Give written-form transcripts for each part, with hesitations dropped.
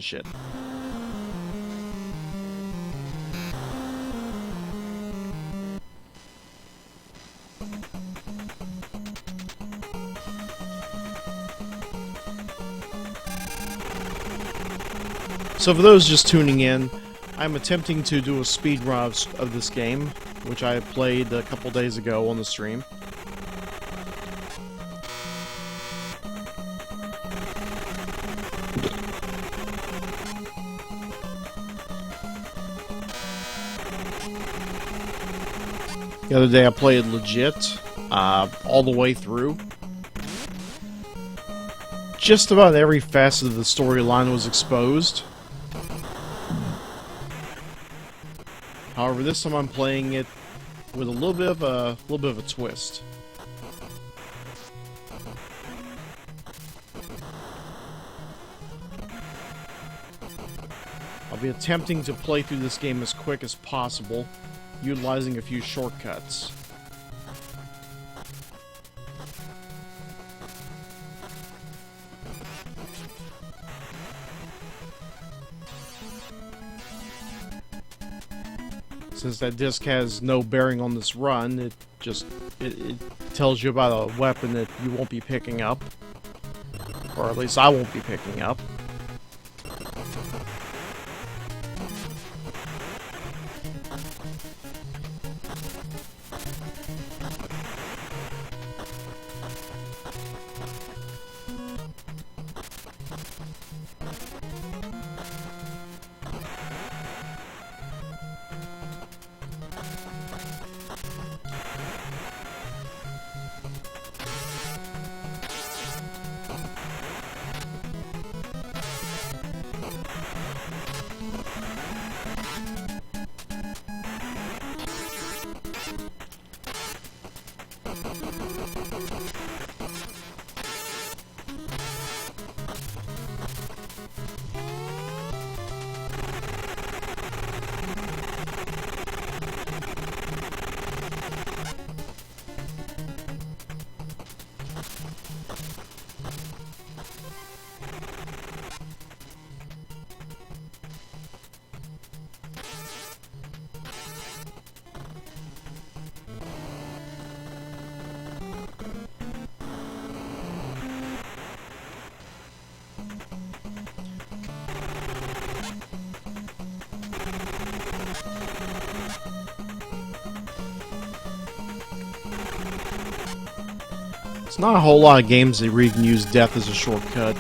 shit. So for those just tuning in, I'm attempting to do a speedrun of this game, which I played a couple days ago on the stream. The other day I played legit, all the way through. Just about every facet of the storyline was exposed. However, this time I'm playing it with a little bit of a twist. I'll be attempting to play through this game as quick as possible, utilizing a few shortcuts. Since that disc has no bearing on this run, it tells you about a weapon that you won't be picking up. Or at least I won't be picking up. It's not a whole lot of games where you can use death as a shortcut.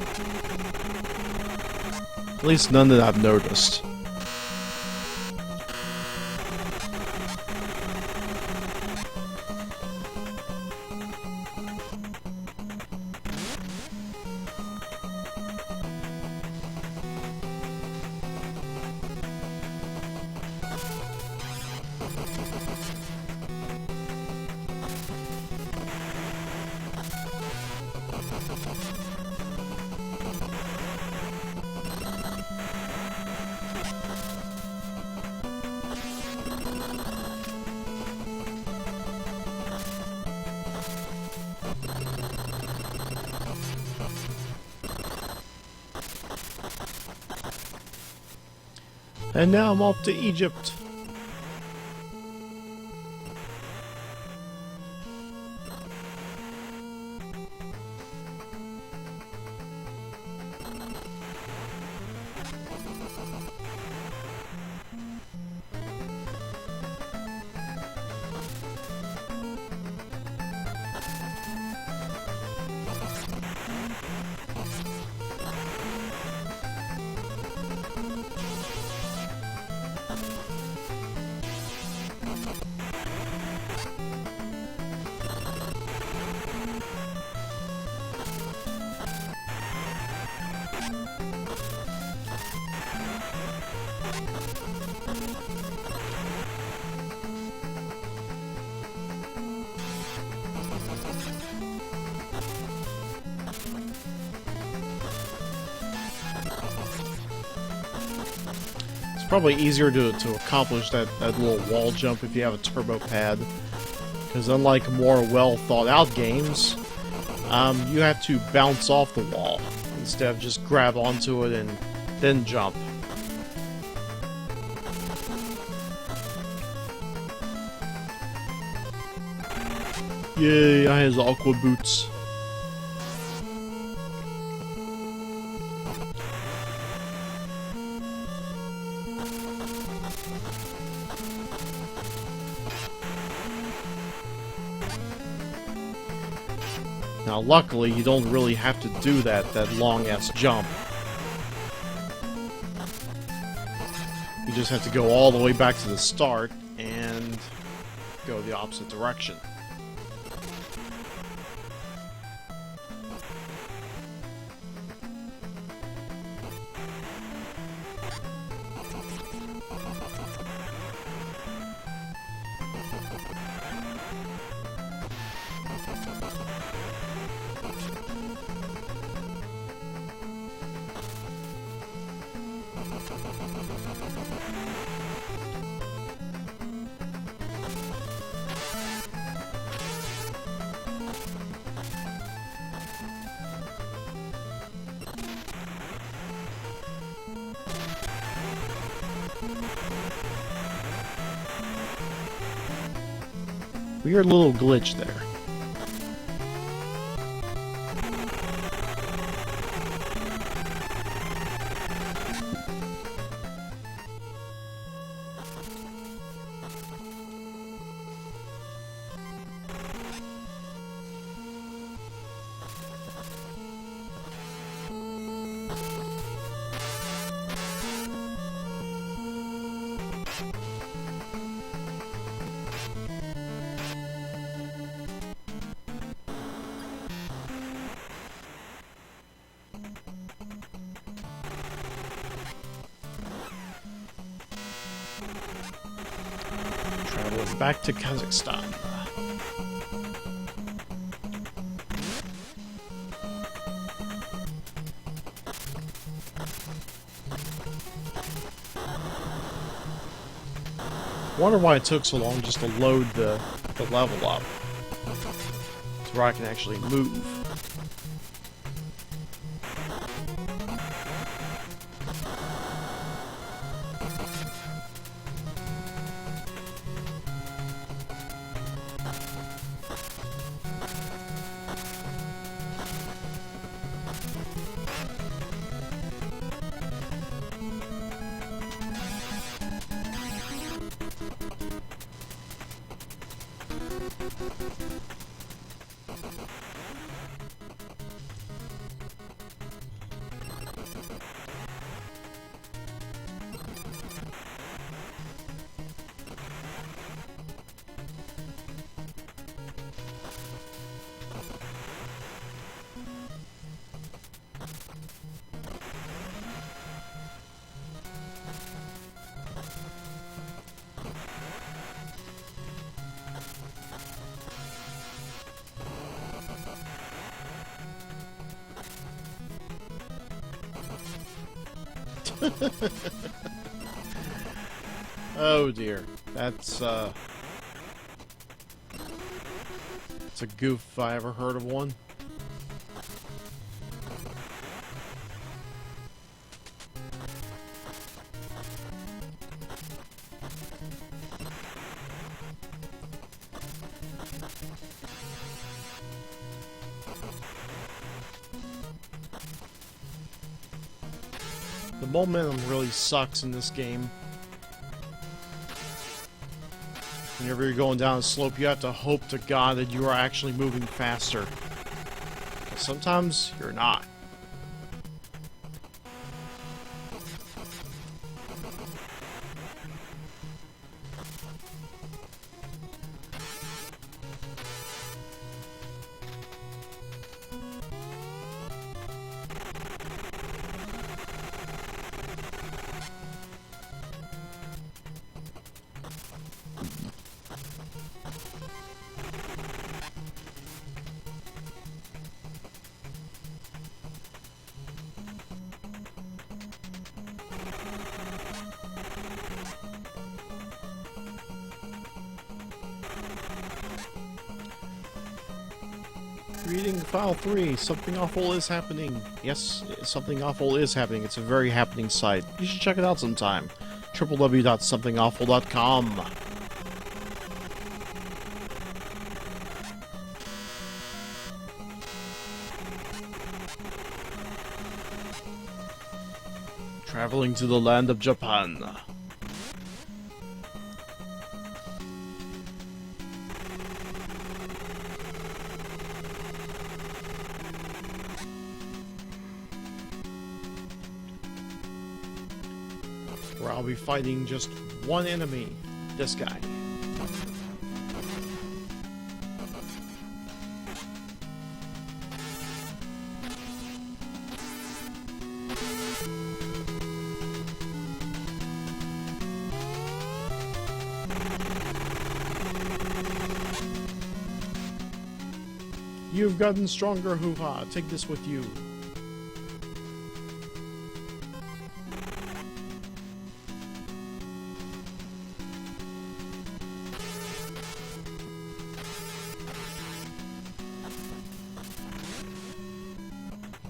At least none that I've noticed. And now I'm off to Egypt. Probably easier to accomplish that little wall jump if you have a turbo pad, because unlike more well thought out games, you have to bounce off the wall instead of just grab onto it and then jump. Yay, I has aqua boots. Now, luckily, you don't really have to do that long-ass jump. You just have to go all the way back to the start and go the opposite direction. Weird little glitch there. Traveling back to Kazakhstan. Wonder why it took so long just to load the level up, so where I can actually move. Oh dear, that's it's a goof if I ever heard of one. The momentum really sucks in this game. Whenever you're going down a slope, you have to hope to God that you are actually moving faster. Sometimes you're not. Reading file 3. Something awful is happening. Yes, something awful is happening. It's a very happening site. You should check it out sometime. www.somethingawful.com. Traveling to the land of Japan. Where I'll be fighting just one enemy. This guy. You've gotten stronger, hoo-ha. Take this with you.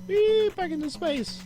Whee! Back into space.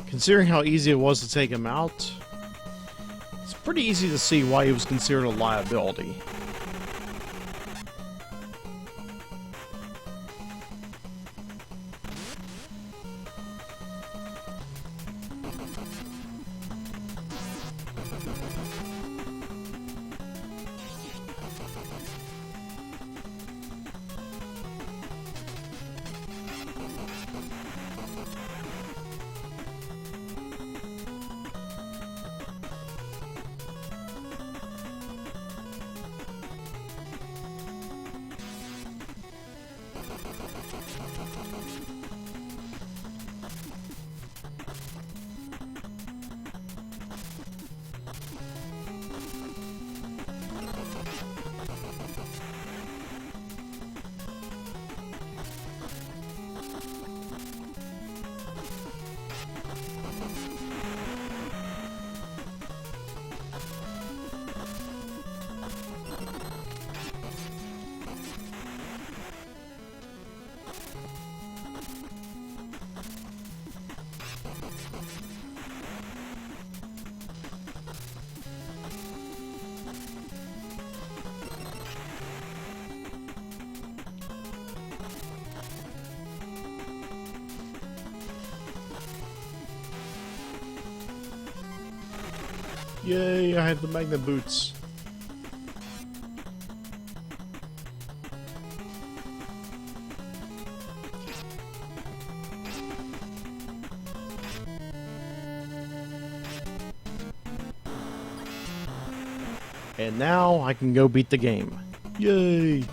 Considering how easy it was to take him out, it's pretty easy to see why he was considered a liability. Yay, I have the magnet boots. And now I can go beat the game. Yay!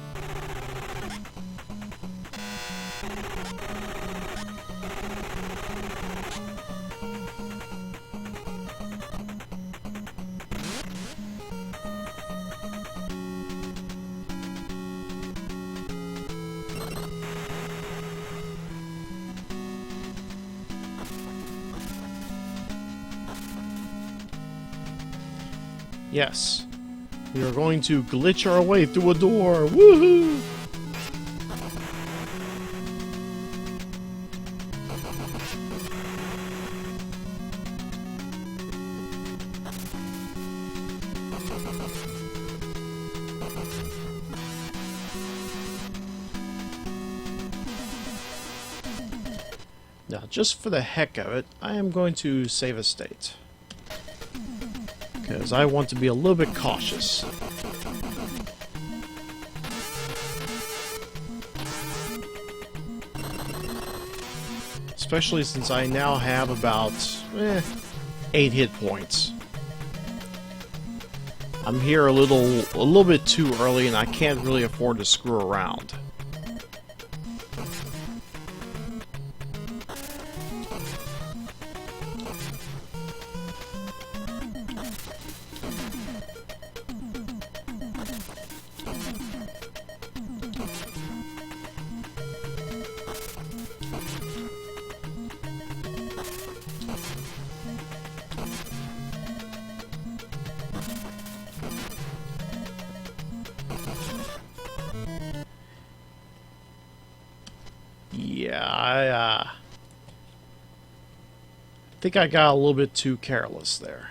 Yes. We are going to glitch our way through a door. Woohoo! Now, just for the heck of it, I am going to save a state. Because I want to be a little bit cautious. especially since I now have about 8 hit points. I'm here a little bit too early, and I can't really afford to screw around. Yeah, I think I got a little bit too careless there.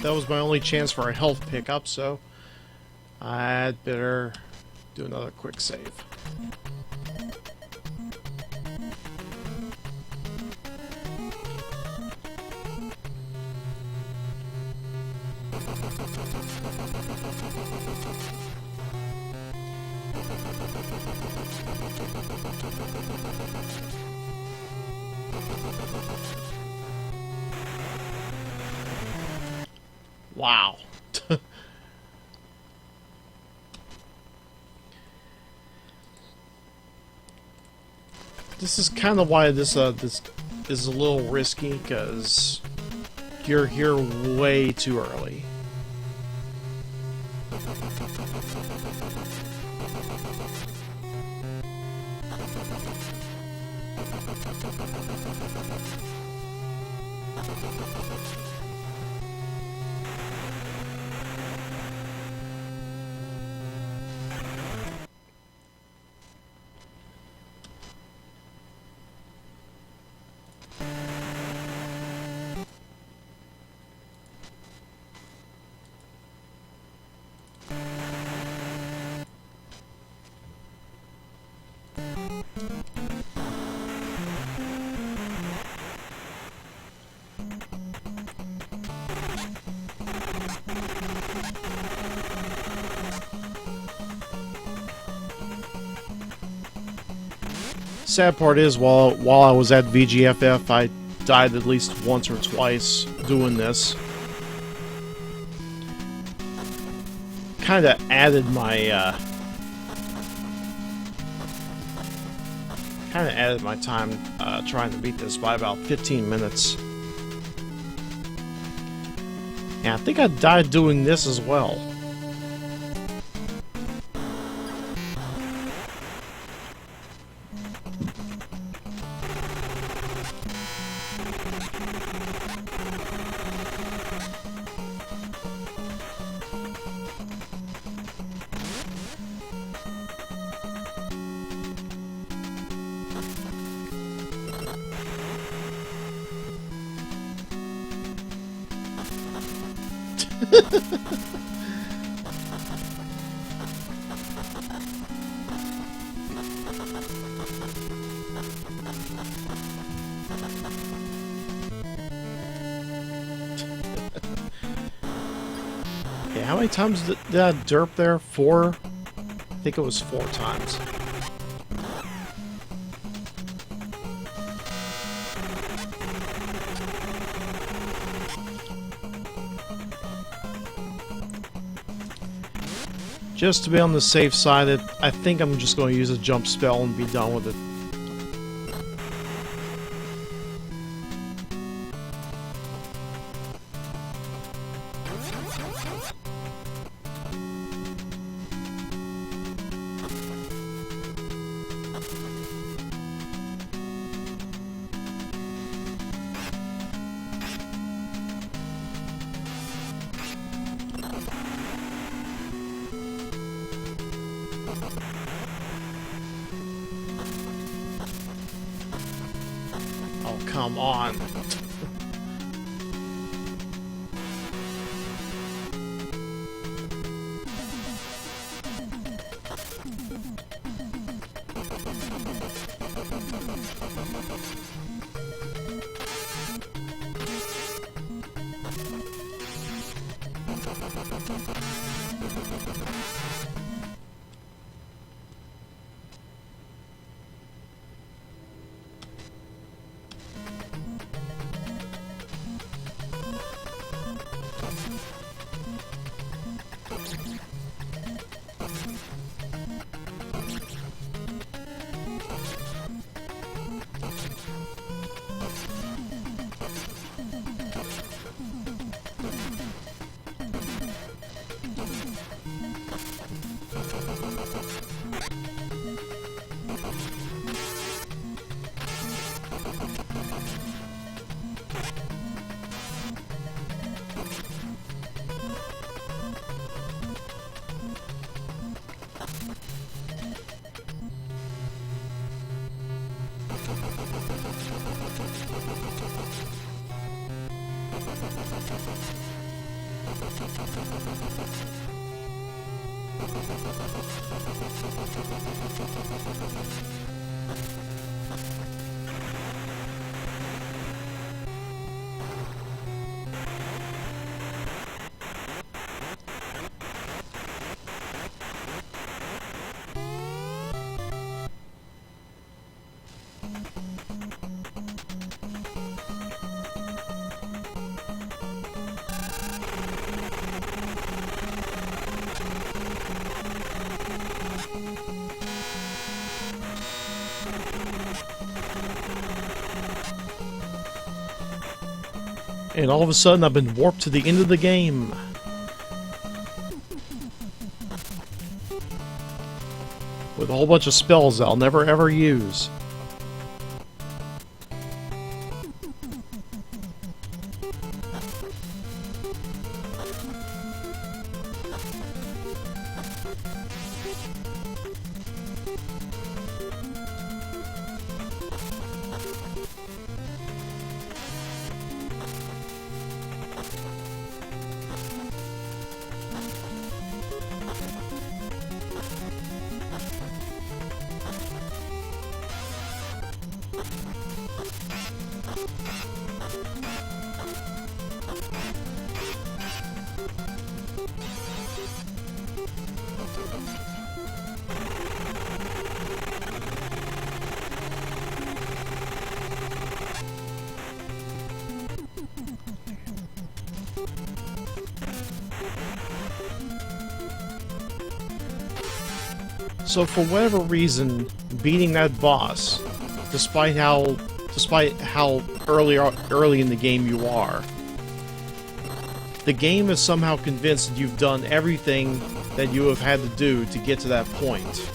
That was my only chance for a health pickup, so I'd better do another quick save. Wow. This is kind of why this is a little risky, because you're here way too early. Sad part is, while I was at VGFF, I died at least once or twice doing this. Kind of added my time trying to beat this by about 15 minutes. And I think I died doing this as well. Okay, how many times did I derp there? 4? I think it was 4 times. Just to be on the safe side, I think I'm just going to use a jump spell and be done with it. Oh, come on. And all of a sudden, I've been warped to the end of the game. With a whole bunch of spells I'll never ever use. So for whatever reason, beating that boss, despite how early in the game you are, the game is somehow convinced that you've done everything that you have had to do to get to that point.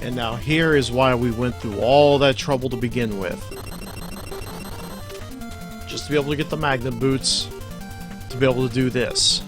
And now here is why we went through all that trouble to begin with. Just to be able to get the magnet boots, to be able to do this.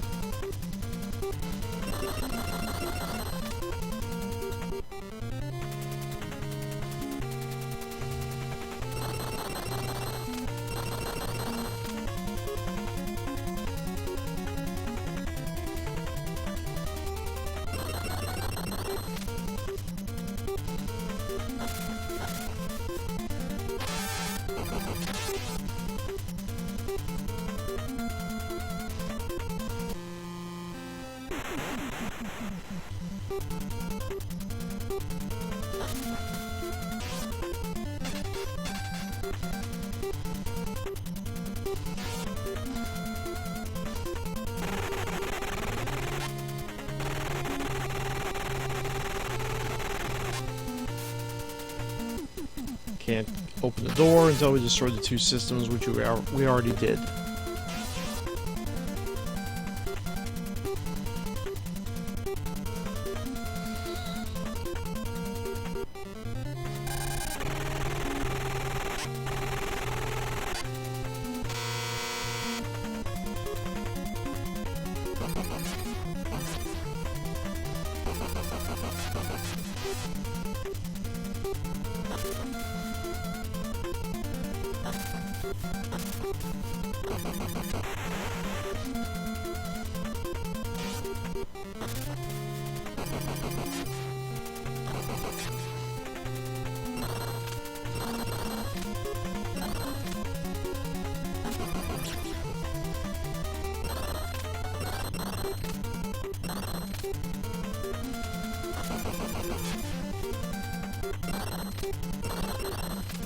Can't open the door until we destroy the two systems, which we already did.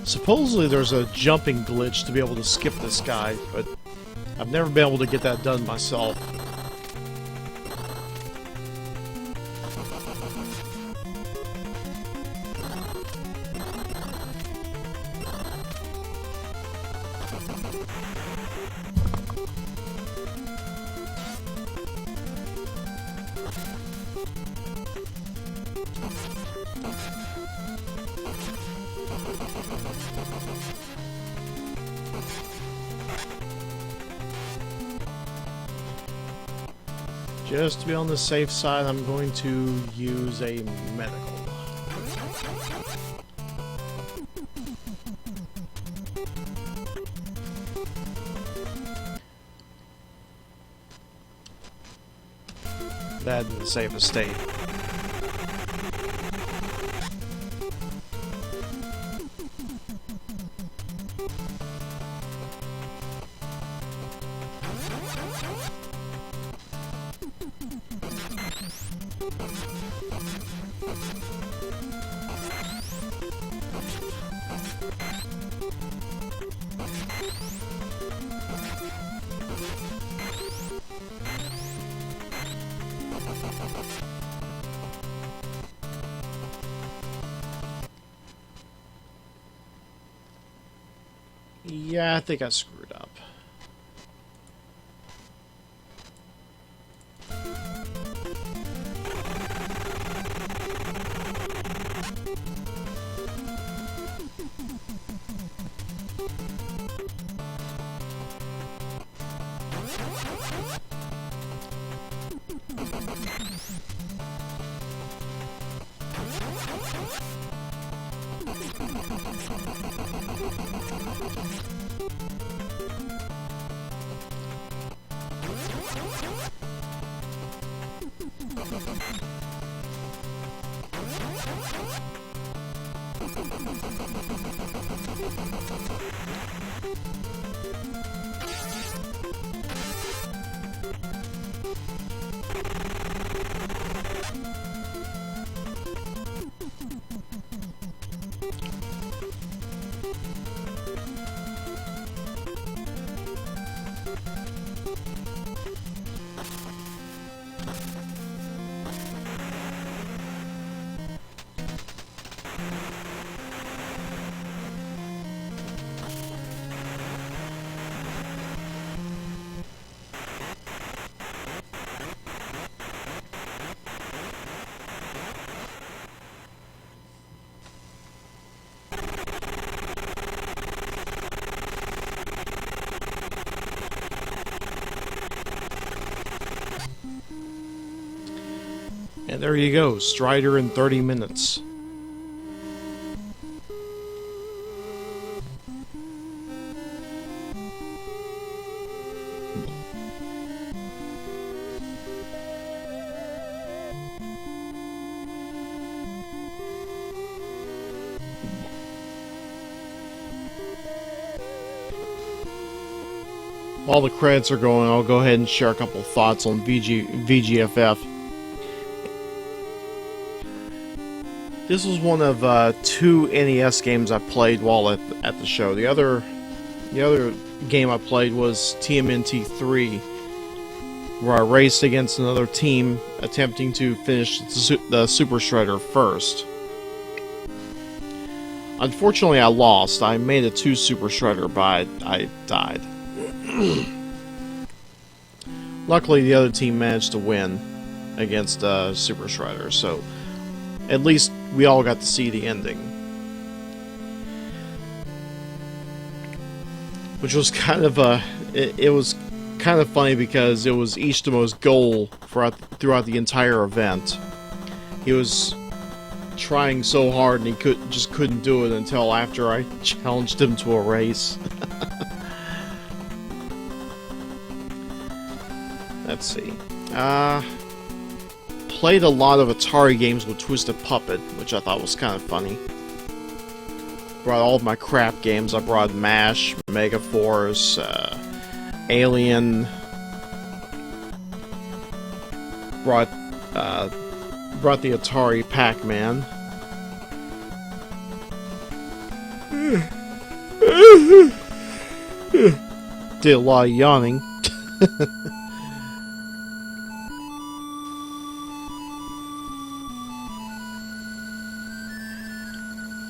Supposedly there's a jumping glitch to be able to skip this guy, but I've never been able to get that done myself. Just to be on the safe side, I'm going to use a medical. That in the safest state. Yeah, I think I screwed up. And there you go, Strider in 30 minutes. While the credits are going, I'll go ahead and share a couple thoughts on VGFF. This was one of 2 NES games I played while at the show. The other game I played was TMNT 3, where I raced against another team attempting to finish the Super Shredder first. Unfortunately, I lost. I made it to Super Shredder, but I died. Luckily, the other team managed to win against Super Shredder, so at least we all got to see the ending. Which was kind of it was kind of funny because it was Ishitomo's goal throughout the entire event. He was trying so hard and he just couldn't do it until after I challenged him to a race. Let's see. Played a lot of Atari games with Twisted Puppet, which I thought was kind of funny. Brought all of my crap games. I brought MASH, Mega Force, Alien. Brought the Atari Pac-Man. Did a lot of yawning.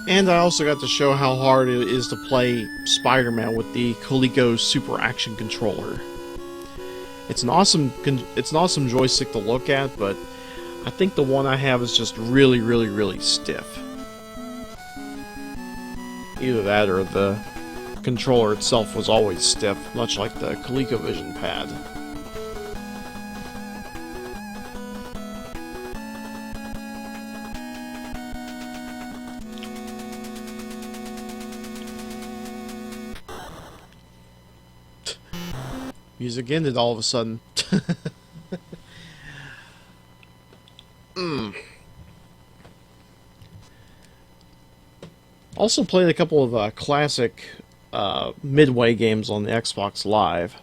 And I also got to show how hard it is to play Spider-Man with the Coleco Super Action Controller. It's an awesome joystick to look at, but I think the one I have is just really stiff. Either that or the controller itself was always stiff, much like the ColecoVision pad. Music ended all of a sudden. Also played a couple of classic Midway games on the Xbox Live.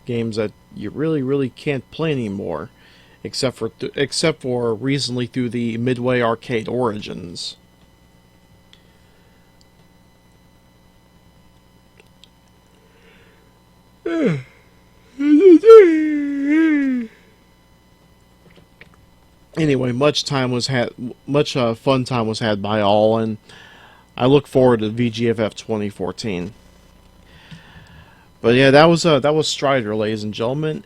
Games that you really can't play anymore. except for recently through the Midway Arcade Origins. Anyway, much fun time was had by all, and I look forward to VGFF 2014. But yeah, that was Strider, ladies and gentlemen,